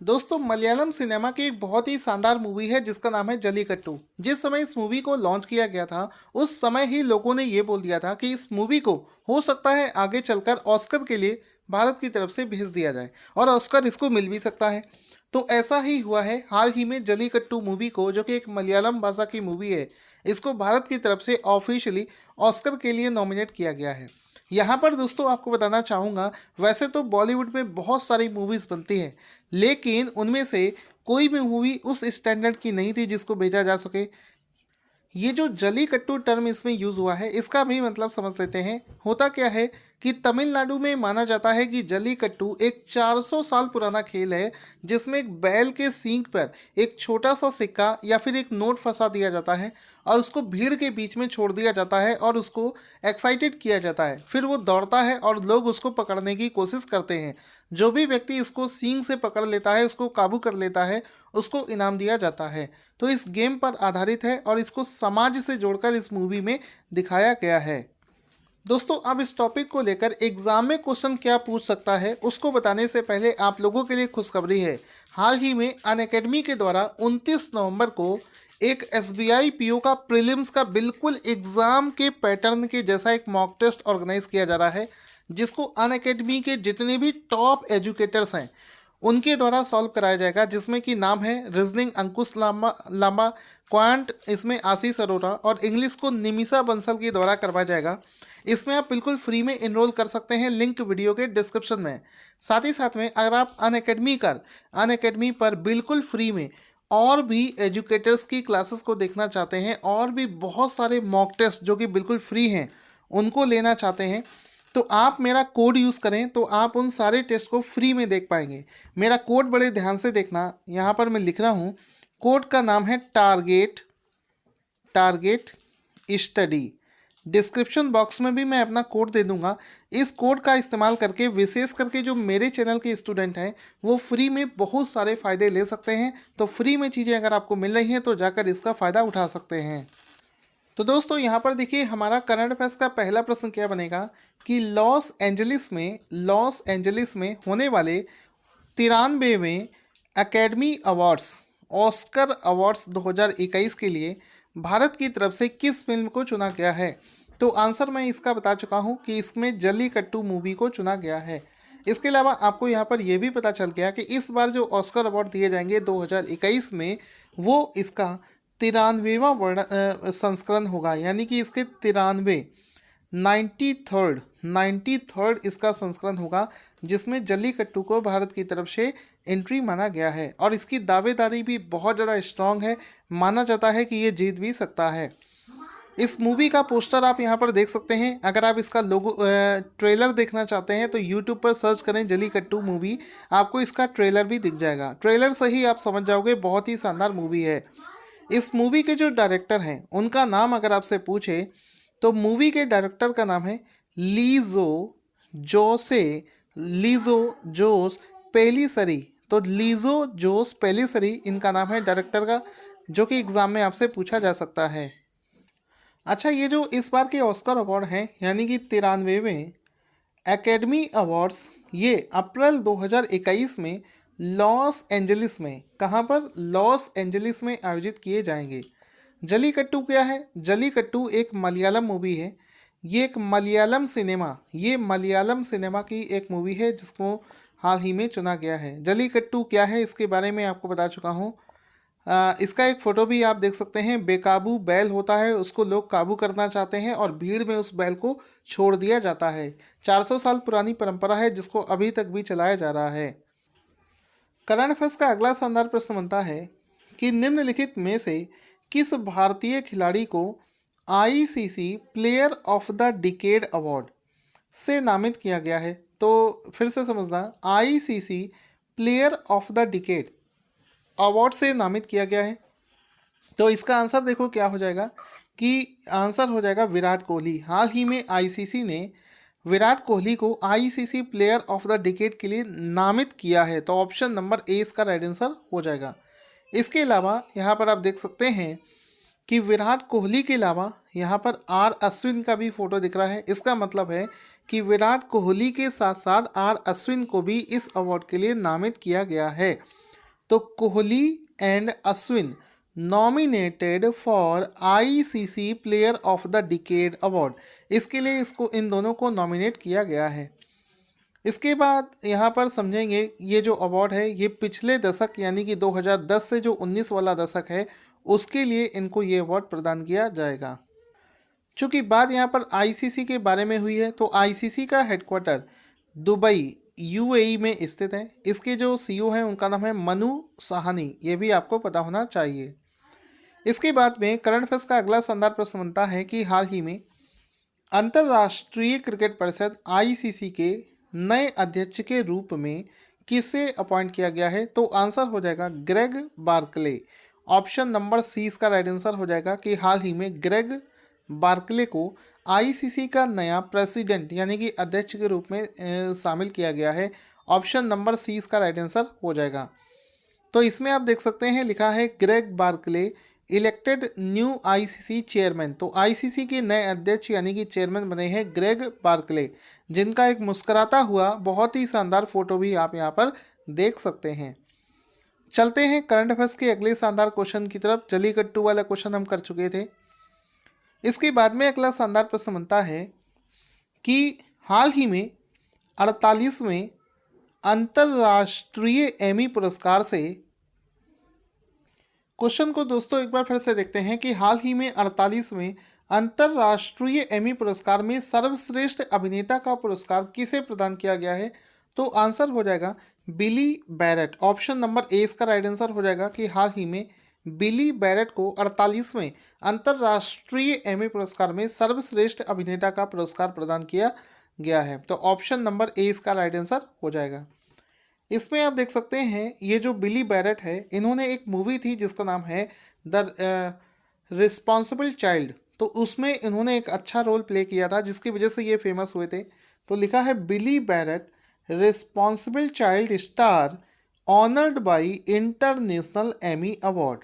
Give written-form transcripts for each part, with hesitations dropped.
दोस्तों मलयालम सिनेमा की एक बहुत ही शानदार मूवी है जिसका नाम है जलीकट्टू। जिस समय इस मूवी को लॉन्च किया गया था उस समय ही लोगों ने ये बोल दिया था कि इस मूवी को हो सकता है आगे चलकर ऑस्कर के लिए भारत की तरफ से भेज दिया जाए और ऑस्कर इसको मिल भी सकता है। तो ऐसा ही हुआ है। हाल ही में जलीकट्टू मूवी को, जो कि एक मलयालम भाषा की मूवी है, इसको भारत की तरफ से ऑफिशियली ऑस्कर के लिए नॉमिनेट किया गया है। यहाँ पर दोस्तों आपको बताना चाहूँगा, वैसे तो बॉलीवुड में बहुत सारी मूवीज़ बनती हैं, लेकिन उनमें से कोई भी मूवी उस स्टैंडर्ड की नहीं थी जिसको भेजा जा सके। ये जो जलीकट्टू टर्म इसमें यूज़ हुआ है, इसका भी मतलब समझ लेते हैं। होता क्या है कि तमिलनाडु में माना जाता है कि जलीकट्टू एक 400 साल पुराना खेल है, जिसमें एक बैल के सींग पर एक छोटा सा सिक्का या फिर एक नोट फंसा दिया जाता है और उसको भीड़ के बीच में छोड़ दिया जाता है और उसको एक्साइटेड किया जाता है। फिर वो दौड़ता है और लोग उसको पकड़ने की कोशिश करते हैं। जो भी व्यक्ति इसको सींग से पकड़ लेता है, उसको काबू कर लेता है, उसको इनाम दिया जाता है। तो इस गेम पर आधारित है और इसको समाज से जोड़कर इस मूवी में दिखाया गया है। दोस्तों अब इस टॉपिक को लेकर एग्जाम में क्वेश्चन क्या पूछ सकता है उसको बताने से पहले आप लोगों के लिए खुशखबरी है। हाल ही में अनअकैडमी के द्वारा 29 नवंबर को एक एसबीआई पीओ का प्रीलिम्स का बिल्कुल एग्जाम के पैटर्न के जैसा एक मॉक टेस्ट ऑर्गेनाइज किया जा रहा है, जिसको अनअकैडमी के जितने भी टॉप एजुकेटर्स हैं उनके द्वारा सॉल्व कराया जाएगा। जिसमें कि नाम है रीजनिंग अंकुश लामा लामा, क्वांट इसमें आशीष अरोरा और इंग्लिश को निमिषा बंसल के द्वारा करवाया जाएगा। इसमें आप बिल्कुल फ्री में इनरोल कर सकते हैं, लिंक वीडियो के डिस्क्रिप्शन में। साथ ही साथ में अगर आप अनअकैडमी पर बिल्कुल फ्री में और भी एजुकेटर्स की क्लासेस को देखना चाहते हैं और भी बहुत सारे मॉक टेस्ट जो कि बिल्कुल फ्री हैं उनको लेना चाहते हैं, तो आप मेरा कोड यूज़ करें तो आप उन सारे टेस्ट को फ्री में देख पाएंगे। मेरा कोड बड़े ध्यान से देखना, यहाँ पर मैं लिख रहा हूँ। कोड का नाम है टारगेट स्टडी। डिस्क्रिप्शन बॉक्स में भी मैं अपना कोड दे दूंगा। इस कोड का इस्तेमाल करके विशेष करके जो मेरे चैनल के स्टूडेंट हैं वो फ्री में बहुत सारे फ़ायदे ले सकते हैं। तो फ्री में चीज़ें अगर आपको मिल रही हैं तो जाकर इसका फ़ायदा उठा सकते हैं। तो दोस्तों यहाँ पर देखिए, हमारा करंट अफेयर्स का पहला प्रश्न क्या बनेगा कि लॉस एंजलिस में होने वाले 93वें एकेडमी अवार्ड्स ऑस्कर अवार्ड्स 2021 के लिए भारत की तरफ से किस फिल्म को चुना गया है। तो आंसर मैं इसका बता चुका हूँ कि इसमें जल्लीकट्टू मूवी को चुना गया है। इसके अलावा आपको यहाँ पर यह भी पता चल गया कि इस बार जो ऑस्कर अवार्ड दिए जाएंगे 2021 में, वो इसका 93वां संस्करण होगा, यानी कि इसके 93rd इसका संस्करण होगा, जिसमें जल्लीकट्टू को भारत की तरफ से एंट्री माना गया है। और इसकी दावेदारी भी बहुत ज़्यादा स्ट्रांग है, माना जाता है कि ये जीत भी सकता है। इस मूवी का पोस्टर आप यहाँ पर देख सकते हैं। अगर आप इसका लोगो ट्रेलर देखना चाहते हैं तो यूट्यूब पर सर्च करें जलीकट्टू मूवी, आपको इसका ट्रेलर भी दिख जाएगा। ट्रेलर से ही आप समझ जाओगे बहुत ही शानदार मूवी है। इस मूवी के जो डायरेक्टर हैं उनका नाम अगर आपसे पूछे तो मूवी के डायरेक्टर का नाम है लीजो जोस पेलिसरी। तो लीजो जोस पेलिसरी इनका नाम है डायरेक्टर का, जो कि एग्ज़ाम में आपसे पूछा जा सकता है। अच्छा, ये जो इस बार के ऑस्कर अवार्ड हैं यानी कि 93वें एकेडमी अवार्ड्स, ये अप्रैल 2021 में लॉस एंजलिस में, कहाँ पर, लॉस एंजलिस में आयोजित किए जाएंगे। जलीकट्टू क्या है? जलीकट्टू एक मलयालम मूवी है। ये मलयालम सिनेमा की एक मूवी है जिसको हाल ही में चुना गया है। जलीकट्टू क्या है इसके बारे में आपको बता चुका हूँ। इसका एक फ़ोटो भी आप देख सकते हैं। बेकाबू बैल होता है, उसको लोग काबू करना चाहते हैं और भीड़ में उस बैल को छोड़ दिया जाता है। 400 साल पुरानी परंपरा है जिसको अभी तक भी चलाया जा रहा है। करंट अफेयर्स का अगला शानदार प्रश्न बनता है कि निम्नलिखित में से किस भारतीय खिलाड़ी को ICC player of the decade award से नामित किया गया है। तो फिर से समझना, ICC player of the decade award से नामित किया गया है। तो इसका आंसर देखो क्या हो जाएगा कि आंसर हो जाएगा विराट कोहली। हाल ही में आईसीसी ने विराट कोहली को ICC player of the decade के लिए नामित किया है। तो ऑप्शन नंबर ए इसका राइट आंसर हो जाएगा। इसके अलावा यहाँ पर आप देख सकते हैं कि विराट कोहली के अलावा यहाँ पर आर अश्विन का भी फोटो दिख रहा है। इसका मतलब है कि विराट कोहली के साथ साथ आर अश्विन को भी इस अवार्ड के लिए नामित किया गया है। तो Kohli and Ashwin nominated for ICC player of the decade award. इसके लिए इसको इन दोनों को नॉमिनेट किया गया है। इसके बाद यहाँ पर समझेंगे ये जो अवार्ड है ये पिछले दशक यानी कि 2010 से जो 19 वाला दशक है उसके लिए इनको ये अवार्ड प्रदान किया जाएगा। चूँकि बात यहाँ पर आईसीसी के बारे में हुई है तो आईसीसी का हेडक्वार्टर दुबई यूएई में स्थित है। इसके जो सीईओ हैं उनका नाम है मनु साहनी, ये भी आपको पता होना चाहिए। इसके बाद में करंट अफेयर्स का अगला शानदार प्रश्न बनता है कि हाल ही में अंतर्राष्ट्रीय क्रिकेट परिषद आईसीसी के नए अध्यक्ष के रूप में किसे अपॉइंट किया गया है? तो आंसर हो जाएगा Greg Barclay. Option number C इसका राइट आंसर हो जाएगा कि हाल ही में ग्रेग बार्कले को आईसीसी का नया प्रेसिडेंट यानी कि अध्यक्ष के रूप में शामिल किया गया है। ऑप्शन नंबर सी इसका राइट आंसर हो जाएगा। तो इसमें आप देख सकते हैं लिखा है Greg Barclay elected new ICC chairman. तो आईसीसी के नए अध्यक्ष यानी कि चेयरमैन बने हैं ग्रेग बार्कले, जिनका एक मुस्कुराता हुआ बहुत ही शानदार फोटो भी आप यहाँ पर देख सकते हैं। चलते हैं करंट अफेयर्स के अगले शानदार क्वेश्चन की तरफ। जलीकट्टू वाला क्वेश्चन हम कर चुके थे। इसके बाद में अगला शानदार प्रश्न बनता है कि हाल ही में 48वें अंतर्राष्ट्रीय एमी पुरस्कार से, क्वेश्चन को दोस्तों एक बार फिर से देखते हैं कि हाल ही में 48वें अंतर्राष्ट्रीय एमी पुरस्कार में सर्वश्रेष्ठ अभिनेता का पुरस्कार किसे प्रदान किया गया है? तो आंसर हो जाएगा बिली बैरेट। ऑप्शन नंबर ए इसका राइट आंसर हो जाएगा कि हाल ही में बिली बैरेट को 48वें अंतर्राष्ट्रीय एमी पुरस्कार में सर्वश्रेष्ठ अभिनेता का पुरस्कार प्रदान किया गया है। तो ऑप्शन नंबर ए इसका राइट आंसर हो जाएगा। इसमें आप देख सकते हैं ये जो बिली बैरेट है इन्होंने एक मूवी थी जिसका नाम है द रिस्पॉन्सिबल चाइल्ड, तो उसमें इन्होंने एक अच्छा रोल प्ले किया था जिसकी वजह से ये फेमस हुए थे। तो लिखा है Billy Barratt responsible child star honoured by international Emmy award.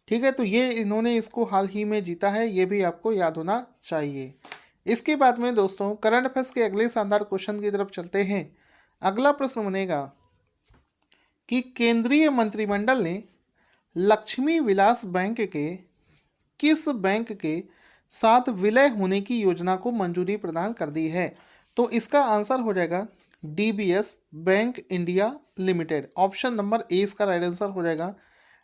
ठीक है, तो ये इन्होंने इसको हाल ही में जीता है, ये भी आपको याद होना चाहिए। इसके बाद में दोस्तों करंट अफेयर्स के अगले शानदार क्वेश्चन की तरफ चलते हैं। अगला प्रश्न बनेगा कि केंद्रीय मंत्रिमंडल ने लक्ष्मी विलास बैंक के किस बैंक के साथ विलय होने की योजना को मंजूरी प्रदान कर दी है? तो इसका आंसर हो जाएगा DBS bank India limited. Option number A इसका राइट आंसर हो जाएगा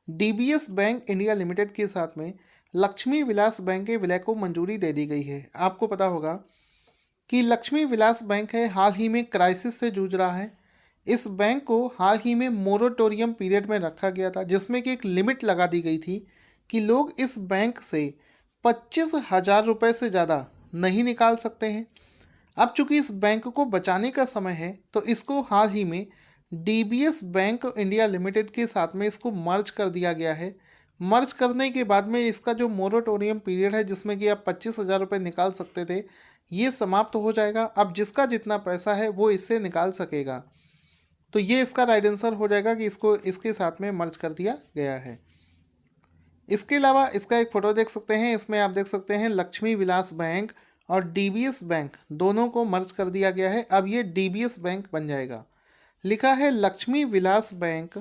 डीबीएस बैंक इंडिया लिमिटेड के साथ में लक्ष्मी विलास बैंक के विलय को मंजूरी दे दी गई है। आपको पता होगा कि लक्ष्मी विलास बैंक है हाल ही में क्राइसिस से जूझ रहा है। इस बैंक को हाल ही में मोरेटोरियम पीरियड में रखा गया था जिसमें कि एक लिमिट लगा दी गई थी कि लोग इस बैंक से 25,000 रुपये से ज़्यादा नहीं निकाल सकते हैं। अब चूंकि इस बैंक को बचाने का समय है तो इसको हाल ही में डीबीएस बैंक इंडिया लिमिटेड के साथ में इसको मर्ज कर दिया गया है। मर्ज करने के बाद में इसका जो मोरेटोरियम पीरियड है जिसमें कि आप 25,000 रुपये निकाल सकते थे ये समाप्त हो जाएगा। अब जिसका जितना पैसा है वो इससे निकाल सकेगा। तो ये इसका राइट आंसर हो जाएगा कि इसको इसके साथ में मर्ज कर दिया गया है। इसके अलावा इसका एक फ़ोटो देख सकते हैं। इसमें आप देख सकते हैं लक्ष्मी विलास बैंक और डीबीएस बैंक दोनों को मर्ज कर दिया गया है। अब ये डीबीएस बैंक बन जाएगा। लिखा है Lakshmi Vilas Bank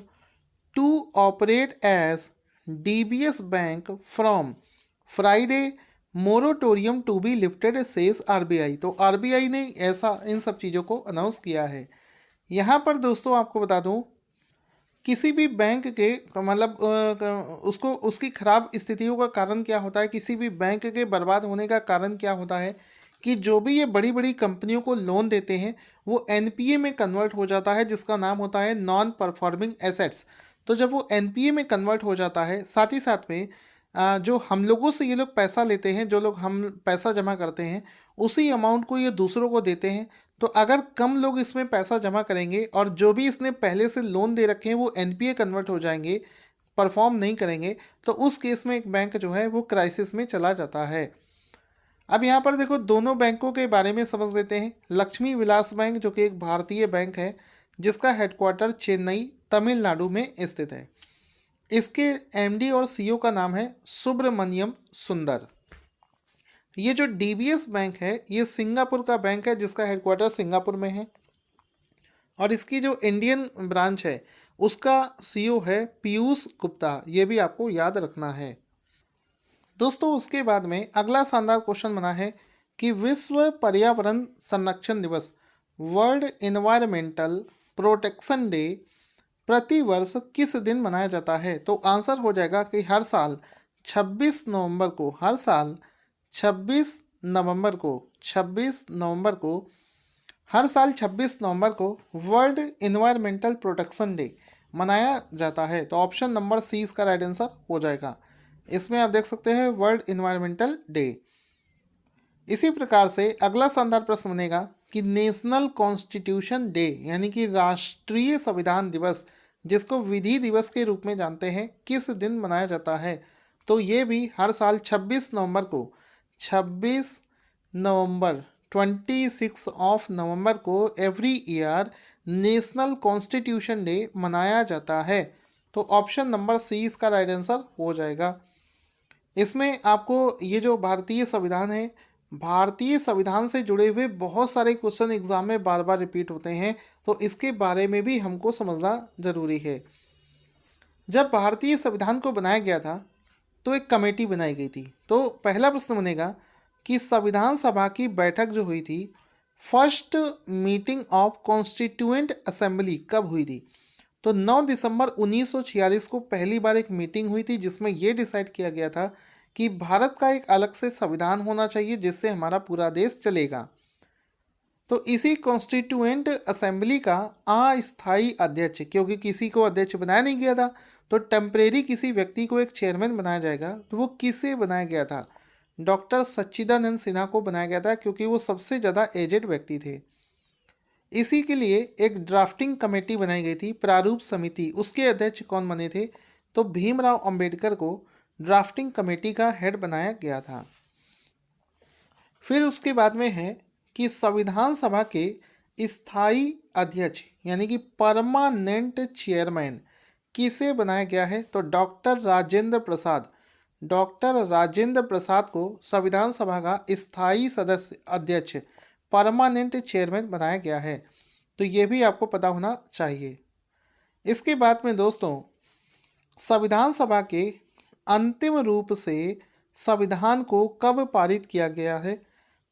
to operate as DBS Bank from Friday moratorium to be lifted says RBI. तो आरबीआई ने ऐसा इन सब चीज़ों को अनाउंस किया है। यहाँ पर दोस्तों आपको बता दूँ किसी भी बैंक के मतलब उसको उसकी ख़राब स्थितियों का कारण क्या होता है, किसी भी बैंक के बर्बाद होने का कारण क्या होता है कि जो भी ये बड़ी बड़ी कंपनियों को लोन देते हैं वो एनपीए में कन्वर्ट हो जाता है जिसका नाम होता है नॉन परफॉर्मिंग एसेट्स। तो जब वो एनपीए में कन्वर्ट हो जाता है साथ ही साथ में जो हम लोगों से ये लोग पैसा लेते हैं, जो लोग हम पैसा जमा करते हैं उसी अमाउंट को ये दूसरों को देते हैं। तो अगर कम लोग इसमें पैसा जमा करेंगे और जो भी इसने पहले से लोन दे रखे हैं वो एनपीए कन्वर्ट हो जाएंगे, परफॉर्म नहीं करेंगे, तो उस केस में एक बैंक जो है वो क्राइसिस में चला जाता है। अब यहाँ पर देखो दोनों बैंकों के बारे में समझ लेते हैं। लक्ष्मी विलास बैंक जो कि एक भारतीय बैंक है जिसका हेडक्वार्टर चेन्नई तमिलनाडु में स्थित है। इसके एमडी और सीईओ का नाम है सुब्रमण्यम सुंदर। ये जो डीबीएस बैंक है ये सिंगापुर का बैंक है जिसका हेडक्वार्टर सिंगापुर में है और इसकी जो इंडियन ब्रांच है उसका सीईओ है पीयूष गुप्ता, ये भी आपको याद रखना है। दोस्तों उसके बाद में अगला शानदार क्वेश्चन बना है कि विश्व पर्यावरण संरक्षण दिवस, वर्ल्ड इन्वायरमेंटल प्रोटेक्शन डे, प्रतिवर्ष किस दिन मनाया जाता है? तो आंसर हो जाएगा कि हर साल 26 नवंबर को, हर साल 26 नवंबर को, 26 नवंबर को, हर साल 26 नवंबर को वर्ल्ड इन्वायरमेंटल प्रोटेक्शन डे मनाया जाता है। तो ऑप्शन नंबर सी इसका राइट आंसर हो जाएगा। इसमें आप देख सकते हैं वर्ल्ड इन्वायरमेंटल डे। इसी प्रकार से अगला शानदार प्रश्न बनेगा कि नेशनल कॉन्स्टिट्यूशन डे यानी कि राष्ट्रीय संविधान दिवस, जिसको विधि दिवस के रूप में जानते हैं, किस दिन मनाया जाता है? तो ये भी हर साल 26 नवंबर को, 26 नवंबर 26 ऑफ नवंबर को every year national constitution day मनाया जाता है। तो ऑप्शन नंबर सी इसका राइट आंसर हो जाएगा। इसमें आपको ये जो भारतीय संविधान है, भारतीय संविधान से जुड़े हुए बहुत सारे क्वेश्चन एग्जाम में बार बार रिपीट होते हैं, तो इसके बारे में भी हमको समझना जरूरी है। जब भारतीय संविधान को बनाया गया था तो एक कमेटी बनाई गई थी। तो पहला प्रश्न बनेगा कि संविधान सभा की बैठक जो हुई थी, first meeting of constituent assembly कब हुई थी? तो 9 दिसंबर 1946 को पहली बार एक मीटिंग हुई थी जिसमें यह डिसाइड किया गया था कि भारत का एक अलग से संविधान होना चाहिए जिससे हमारा पूरा देश चलेगा। तो इसी कॉन्स्टिट्यूएंट असेंबली का अस्थायी अध्यक्ष, क्योंकि किसी को अध्यक्ष बनाया नहीं गया था तो टेम्परेरी किसी व्यक्ति को एक चेयरमैन बनाया जाएगा। तो वो किसे बनाया गया था? डॉक्टर सच्चिदानंद सिन्हा को बनाया गया था, क्योंकि वो सबसे ज़्यादा एजेड व्यक्ति थे। इसी के लिए एक ड्राफ्टिंग कमेटी बनाई गई थी, प्रारूप समिति, उसके अध्यक्ष कौन बने थे? तो भीमराव अंबेडकर को ड्राफ्टिंग कमेटी का हेड बनाया गया था। फिर उसके बाद में है कि संविधान सभा के स्थायी अध्यक्ष यानी कि परमानेंट चेयरमैन किसे बनाया गया है? तो डॉक्टर राजेंद्र प्रसाद, डॉक्टर राजेंद्र प्रसाद को संविधान सभा का स्थायी सदस्य अध्यक्ष, परमानेंट चेयरमैन बनाया गया है। तो ये भी आपको पता होना चाहिए। इसके बाद में दोस्तों संविधान सभा के अंतिम रूप से संविधान को कब पारित किया गया है?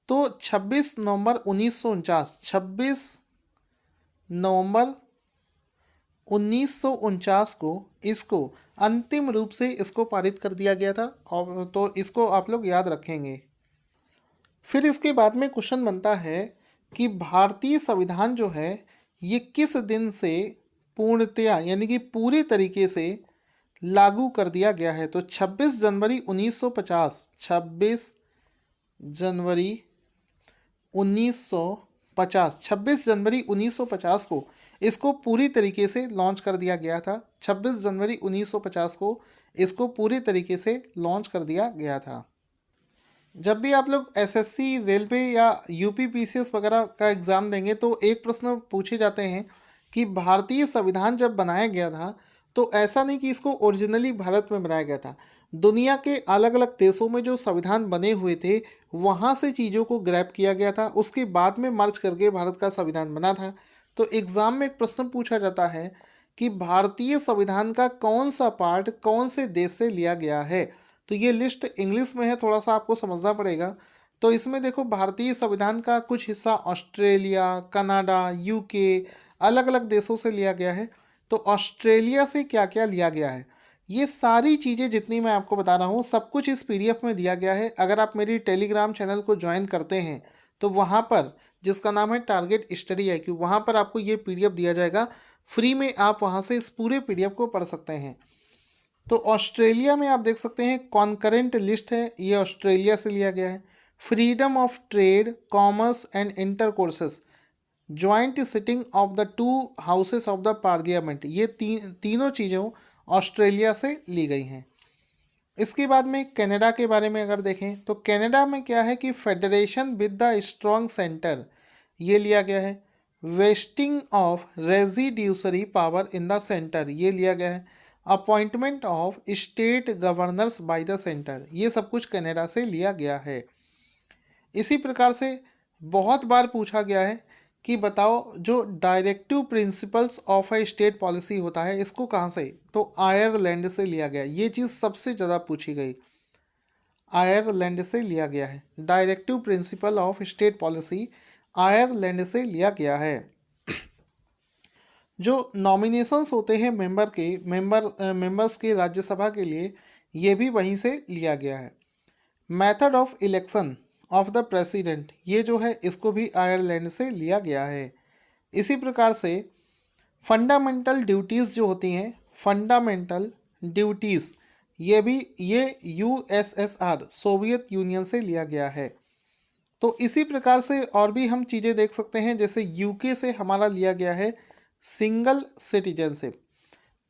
तो 26 नवंबर 1949, 26 नवंबर 1949 को इसको अंतिम रूप से इसको पारित कर दिया गया था। और तो इसको आप लोग याद रखेंगे। फिर इसके बाद में क्वेश्चन बनता है कि भारतीय संविधान जो है ये किस दिन से पूर्णतया यानी कि पूरी तरीके से लागू कर दिया गया है? तो 26 जनवरी 1950, 26 जनवरी 1950, 26 जनवरी 1950 को इसको पूरी तरीके से लॉन्च कर दिया गया था। 26 जनवरी 1950 को इसको पूरी तरीके से लॉन्च कर दिया गया था। जब भी आप लोग एसएससी, रेलवे या यूपी पीसीएस वगैरह का एग्ज़ाम देंगे तो एक प्रश्न पूछे जाते हैं कि भारतीय संविधान जब बनाया गया था तो ऐसा नहीं कि इसको ओरिजिनली भारत में बनाया गया था, दुनिया के अलग अलग देशों में जो संविधान बने हुए थे वहाँ से चीज़ों को ग्रैब किया गया था, उसके बाद में मर्ज करके भारत का संविधान बना था। तो एग्ज़ाम में एक प्रश्न पूछा जाता है कि भारतीय संविधान का कौन सा पार्ट कौन से देश से लिया गया है? तो ये लिस्ट इंग्लिश में है, थोड़ा सा आपको समझना पड़ेगा। तो इसमें देखो भारतीय संविधान का कुछ हिस्सा ऑस्ट्रेलिया, कनाडा, यूके, अलग अलग देशों से लिया गया है। तो ऑस्ट्रेलिया से क्या क्या लिया गया है, ये सारी चीज़ें जितनी मैं आपको बता रहा हूँ सब कुछ इस पीडीएफ में दिया गया है। अगर आप मेरी टेलीग्राम चैनल को ज्वाइन करते हैं तो वहाँ पर, जिसका नाम है टारगेट स्टडी IQ, वहाँ पर आपको ये पीडीएफ दिया जाएगा फ्री में। आप वहाँ से इस पूरे पीडीएफ को पढ़ सकते हैं। तो ऑस्ट्रेलिया में आप देख सकते हैं कॉन्करेंट लिस्ट है, ये ऑस्ट्रेलिया से लिया गया है। Freedom of trade, commerce and intercourses, joint sitting of the two houses of the parliament, ये तीनों चीज़ों ऑस्ट्रेलिया से ली गई हैं। इसके बाद में कनाडा के बारे में अगर देखें तो कनाडा में क्या है कि federation with the strong centre, ये लिया गया है। Vesting of residuary power in the centre, ये लिया गया है। Appointment of state governors by the centre, ये सब कुछ कनाडा से लिया गया है। इसी प्रकार से बहुत बार पूछा गया है कि बताओ जो directive principles of A state policy होता है इसको कहाँ से, तो आयरलैंड से लिया गया। ये चीज़ सबसे ज़्यादा पूछी गई, आयरलैंड से लिया गया है। Directive principle of state policy Ireland से लिया गया है। जो नॉमिनेशंस होते हैं मेंबर्स के राज्यसभा के लिए, ये भी वहीं से लिया गया है। Method of election of the president, ये जो है इसको भी आयरलैंड से लिया गया है। इसी प्रकार से फंडामेंटल ड्यूटीज़ जो होती हैं, फंडामेंटल ड्यूटीज़, ये यूएसएसआर सोवियत यूनियन से लिया गया है। तो इसी प्रकार से और भी हम चीज़ें देख सकते हैं, जैसे यूके से हमारा लिया गया है सिंगल सिटीजनशिप,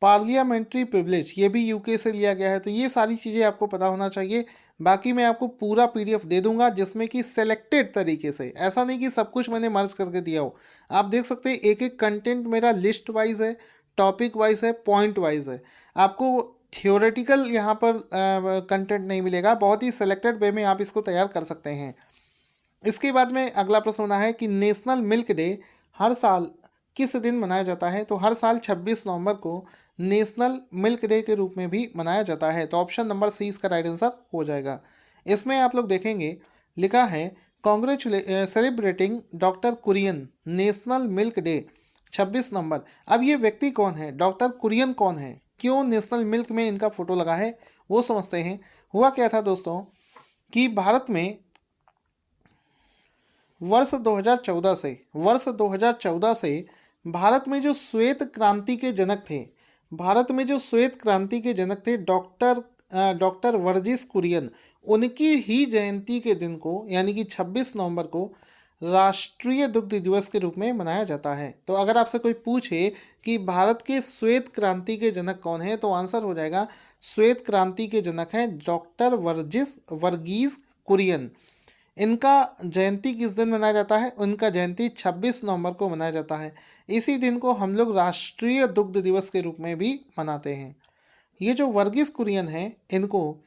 पार्लियामेंट्री प्रिविलेज, ये भी यूके से लिया गया है। तो ये सारी चीज़ें आपको पता होना चाहिए। बाकी मैं आपको पूरा पीडीएफ दे दूंगा जिसमें कि सेलेक्टेड तरीके से, ऐसा नहीं कि सब कुछ मैंने मर्ज करके दिया हो। आप देख सकते हैं एक एक कंटेंट मेरा लिस्ट वाइज है, टॉपिक वाइज है, पॉइंट वाइज है। आपको थियोरेटिकल यहाँ पर कंटेंट नहीं मिलेगा, बहुत ही सेलेक्टेड वे में आप इसको तैयार कर सकते हैं। इसके बाद में अगला प्रश्न बना है कि नेशनल मिल्क डे हर साल किस दिन मनाया जाता है, तो हर साल 26 नवंबर को नेशनल मिल्क डे के रूप में भी मनाया जाता है। तो ऑप्शन नंबर सी इसका राइट आंसर हो जाएगा। इसमें आप लोग देखेंगे लिखा है celebrating doctor Kurien national milk day 26 November. अब ये व्यक्ति कौन है, डॉक्टर कुरियन कौन है, क्यों नेशनल मिल्क में इनका फोटो लगा है, वो समझते हैं। हुआ क्या था दोस्तों कि भारत में वर्ष 2014 से भारत में जो श्वेत क्रांति के जनक थे, डॉक्टर वर्गीस कुरियन, उनकी ही जयंती के दिन को यानी कि 26 नवंबर को राष्ट्रीय दुग्ध दिवस के रूप में मनाया जाता है। तो अगर आपसे कोई पूछे कि भारत के श्वेत क्रांति के जनक कौन है, तो आंसर हो जाएगा श्वेत क्रांति के जनक हैं डॉक्टर वर्गीस कुरियन। इनका जयंती किस दिन मनाया जाता है, उनका जयंती 26 नवंबर को मनाया जाता है। इसी दिन को हम लोग राष्ट्रीय दुग्ध दिवस के रूप में भी मनाते हैं। ये जो वर्गीस कुरियन हैं, इनको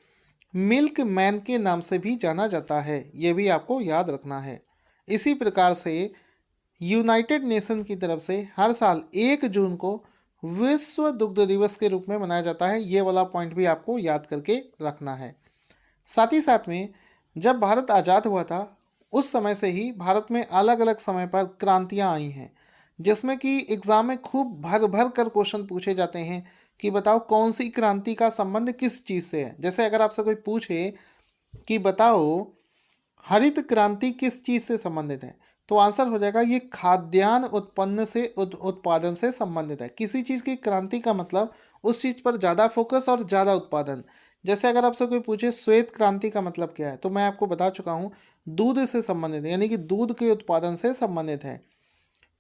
मिल्क मैन के नाम से भी जाना जाता है, ये भी आपको याद रखना है। इसी प्रकार से यूनाइटेड नेशन की तरफ से हर साल 1 जून को विश्व दुग्ध दिवस के रूप में मनाया जाता है। ये वाला पॉइंट भी आपको याद करके रखना है। साथ ही साथ में जब भारत आज़ाद हुआ था उस समय से ही भारत में अलग अलग समय पर क्रांतियाँ आई हैं, जिसमें कि एग्ज़ाम में खूब भर भर कर क्वेश्चन पूछे जाते हैं कि बताओ कौन सी क्रांति का संबंध किस चीज़ से है। जैसे अगर आपसे कोई पूछे कि बताओ हरित क्रांति किस चीज़ से संबंधित है, तो आंसर हो जाएगा ये खाद्यान्न उत्पादन से संबंधित है। किसी चीज़ की क्रांति का मतलब उस चीज़ पर ज़्यादा फोकस और ज़्यादा उत्पादन। जैसे अगर आपसे कोई पूछे श्वेत क्रांति का मतलब क्या है, तो मैं आपको बता चुका हूँ दूध से संबंधित है, यानी कि दूध के उत्पादन से संबंधित है।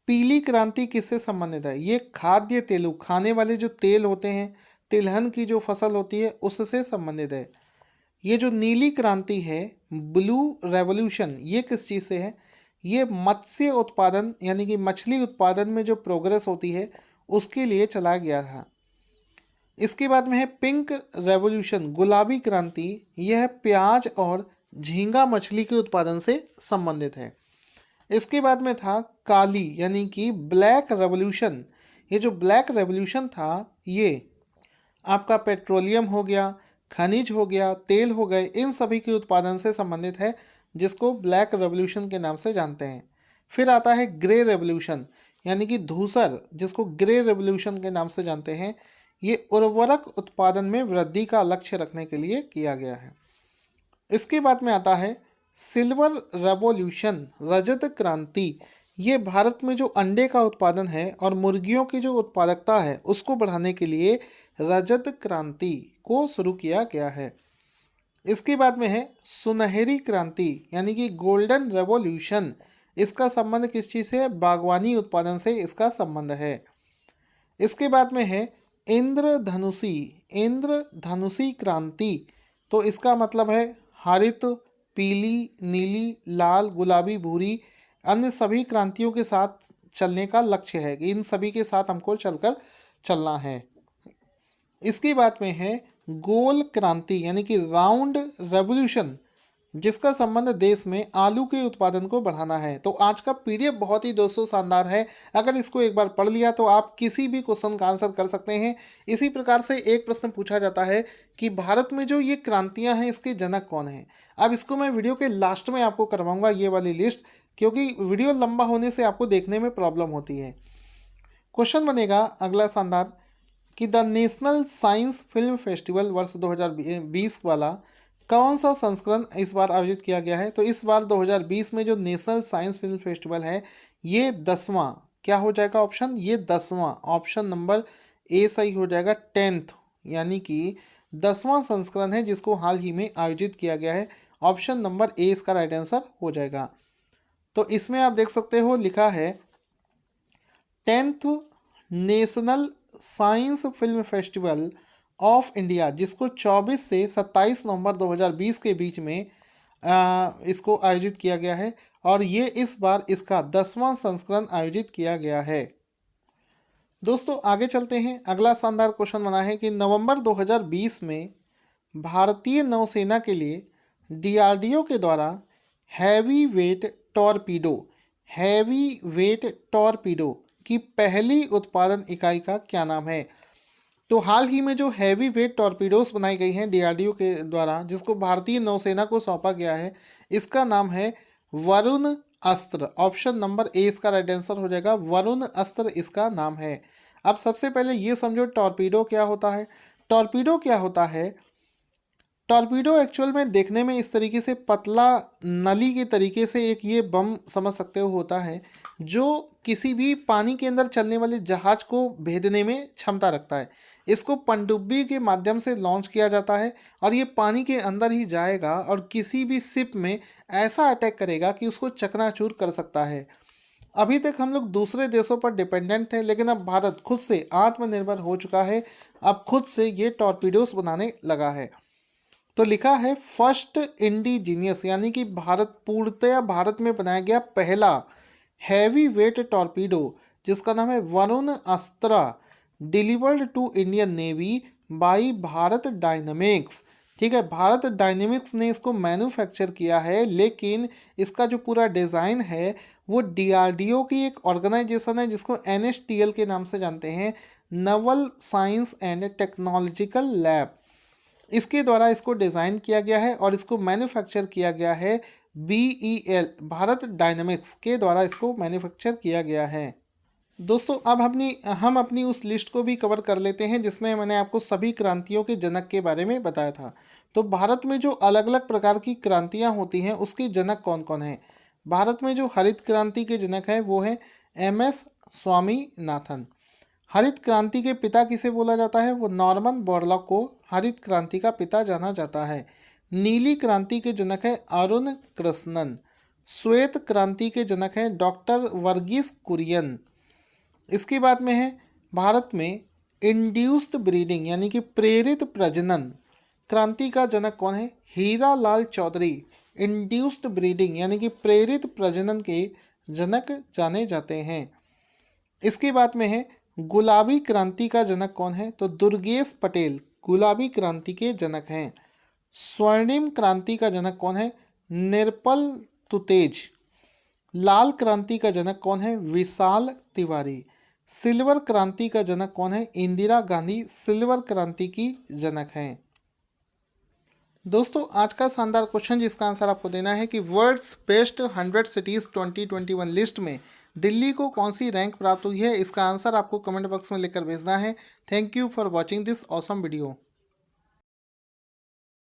पीली क्रांति किससे संबंधित है, ये खाद्य तेलु, खाने वाले जो तेल होते हैं, तिलहन की जो फसल होती है उससे संबंधित है। ये जो नीली क्रांति है, ब्लू रेवोल्यूशन, ये किस चीज़ से है, ये मत्स्य उत्पादन यानी कि मछली उत्पादन में जो प्रोग्रेस होती है उसके लिए चलाया गया था। इसके बाद में है पिंक रेवोल्यूशन, गुलाबी क्रांति, यह प्याज और झींगा मछली के उत्पादन से संबंधित है। इसके बाद में था काली यानी कि ब्लैक रेवोल्यूशन। ये जो ब्लैक रेवोल्यूशन था ये आपका पेट्रोलियम हो गया, खनिज हो गया, तेल हो गए, इन सभी के उत्पादन से संबंधित है, जिसको ब्लैक रेवोल्यूशन के नाम से जानते हैं। फिर आता है ग्रे रेवोल्यूशन यानी कि धूसर, जिसको ग्रे रेवोल्यूशन के नाम से जानते हैं। ये उर्वरक उत्पादन में वृद्धि का लक्ष्य रखने के लिए किया गया है। इसके बाद में आता है सिल्वर रेवोल्यूशन, रजत क्रांति। ये भारत में जो अंडे का उत्पादन है और मुर्गियों की जो उत्पादकता है उसको बढ़ाने के लिए रजत क्रांति को शुरू किया गया है। इसके बाद में है सुनहरी क्रांति यानी कि गोल्डन रेवोल्यूशन। इसका संबंध किस चीज़ से है, बागवानी उत्पादन से इसका संबंध है। इसके बाद में है इंद्रधनुषी क्रांति। तो इसका मतलब है हरित, पीली, नीली, लाल, गुलाबी, भूरी, अन्य सभी क्रांतियों के साथ चलने का लक्ष्य है कि इन सभी के साथ हमको चलकर चलना है। इसके बाद में है गोल क्रांति यानी कि राउंड रेवोल्यूशन। जिसका संबंध देश में आलू के उत्पादन को बढ़ाना है। तो आज का पीडीएफ बहुत ही दोस्तों शानदार है। अगर इसको एक बार पढ़ लिया तो आप किसी भी क्वेश्चन का आंसर कर सकते हैं। इसी प्रकार से एक प्रश्न पूछा जाता है कि भारत में जो ये क्रांतियां हैं इसके जनक कौन हैं। अब इसको मैं वीडियो के लास्ट में आपको करवाऊंगा ये वाली लिस्ट, क्योंकि वीडियो लंबा होने से आपको देखने में प्रॉब्लम होती है। क्वेश्चन बनेगा अगला शानदार कि the national science film festival वर्ष 2020 वाला कौन सा संस्करण इस बार आयोजित किया गया है। तो इस बार 2020 में जो नेशनल साइंस फिल्म फेस्टिवल है ये 10वां क्या हो जाएगा ऑप्शन, ये 10वां ऑप्शन नंबर ए सही हो जाएगा 10th, यानी कि 10वां संस्करण है जिसको हाल ही में आयोजित किया गया है। ऑप्शन नंबर ए इसका राइट आंसर हो जाएगा। तो इसमें आप देख सकते हो लिखा है 10th national science film festival of India, जिसको 24 से 27 नवंबर 2020 के बीच में इसको आयोजित किया गया है और ये इस बार इसका 10वां संस्करण आयोजित किया गया है। दोस्तों आगे चलते हैं। अगला शानदार क्वेश्चन बना है कि नवंबर 2020 में भारतीय नौसेना के लिए डीआरडीओ के द्वारा हैवी वेट टॉर्पीडो की पहली उत्पादन इकाई का क्या नाम है। तो हाल ही में जो हैवी वेट टॉर्पीडोज बनाई गई हैं डीआरडीओ के द्वारा, जिसको भारतीय नौसेना को सौंपा गया है, इसका नाम है वरुण अस्त्र। ऑप्शन नंबर ए इसका राइट आंसर हो जाएगा, वरुण अस्त्र इसका नाम है। अब सबसे पहले ये समझो टॉर्पीडो क्या होता है। टॉर्पीडो क्या होता है, टॉर्पीडो एक्चुअल में देखने में इस तरीके से पतला नली के तरीके से एक ये बम समझ सकते हो होता है जो किसी भी पानी के अंदर चलने वाले जहाज को भेदने में क्षमता रखता है। इसको पनडुब्बी के माध्यम से लॉन्च किया जाता है और ये पानी के अंदर ही जाएगा और किसी भी शिप में ऐसा अटैक करेगा कि उसको चकनाचूर कर सकता है। अभी तक हम लोग दूसरे देशों पर डिपेंडेंट थे, लेकिन अब भारत खुद से आत्मनिर्भर हो चुका है। अब खुद से ये टॉर्पीडोज बनाने लगा है। तो लिखा है फर्स्ट इंडिजीनियस, यानी कि पूर्णतया भारत में बनाया गया पहला हैवी वेट टॉर्पीडो, जिसका नाम है Varun Astra, delivered to Indian navy by Bharat dynamics. ठीक है, भारत डायनेमिक्स ने इसको मैन्युफैक्चर किया है, लेकिन इसका जो पूरा डिज़ाइन है वो डीआरडीओ की एक ऑर्गेनाइजेशन है जिसको एनएसटीएल के नाम से जानते हैं, Naval science and technological lab. इसके द्वारा इसको डिज़ाइन किया गया है और इसको मैन्युफैक्चर किया गया है BEL भारत डायनेमिक्स के द्वारा इसको मैन्युफैक्चर किया गया है। दोस्तों अब हम अपनी उस लिस्ट को भी कवर कर लेते हैं जिसमें मैंने आपको सभी क्रांतियों के जनक के बारे में बताया था। तो भारत में जो अलग अलग प्रकार की क्रांतियां होती हैं उसके जनक कौन कौन हैं। भारत में जो हरित क्रांति के जनक हैं वो हैं MS स्वामीनाथन। हरित क्रांति के पिता किसे बोला जाता है, वो नॉर्मन बोरलॉग को हरित क्रांति का पिता जाना जाता है। नीली क्रांति के जनक है अरुण कृष्णन। श्वेत क्रांति के जनक हैं डॉक्टर वर्गीस कुरियन। इसके बाद में है भारत में इंड्यूस्ड ब्रीडिंग यानी कि प्रेरित प्रजनन क्रांति का जनक कौन है, हीरा लाल चौधरी। इंड्यूस्ड ब्रीडिंग यानी कि प्रेरित प्रजनन के जनक जाने जाते हैं। इसके बाद में है गुलाबी क्रांति का जनक कौन है, तो दुर्गेश पटेल गुलाबी क्रांति के जनक हैं। स्वर्णिम क्रांति का जनक कौन है, निर्मल तुतेज। लाल क्रांति का जनक कौन है, विशाल तिवारी। सिल्वर क्रांति का जनक कौन है, इंदिरा गांधी सिल्वर क्रांति की जनक हैं। दोस्तों आज का शानदार क्वेश्चन जिसका आंसर आपको देना है कि वर्ल्ड्स बेस्ट 100 सिटीज़ 2021 लिस्ट में दिल्ली को कौन सी रैंक प्राप्त हुई है। इसका आंसर आपको कमेंट बॉक्स में लिखकर भेजना है। Thank you for watching this awesome video.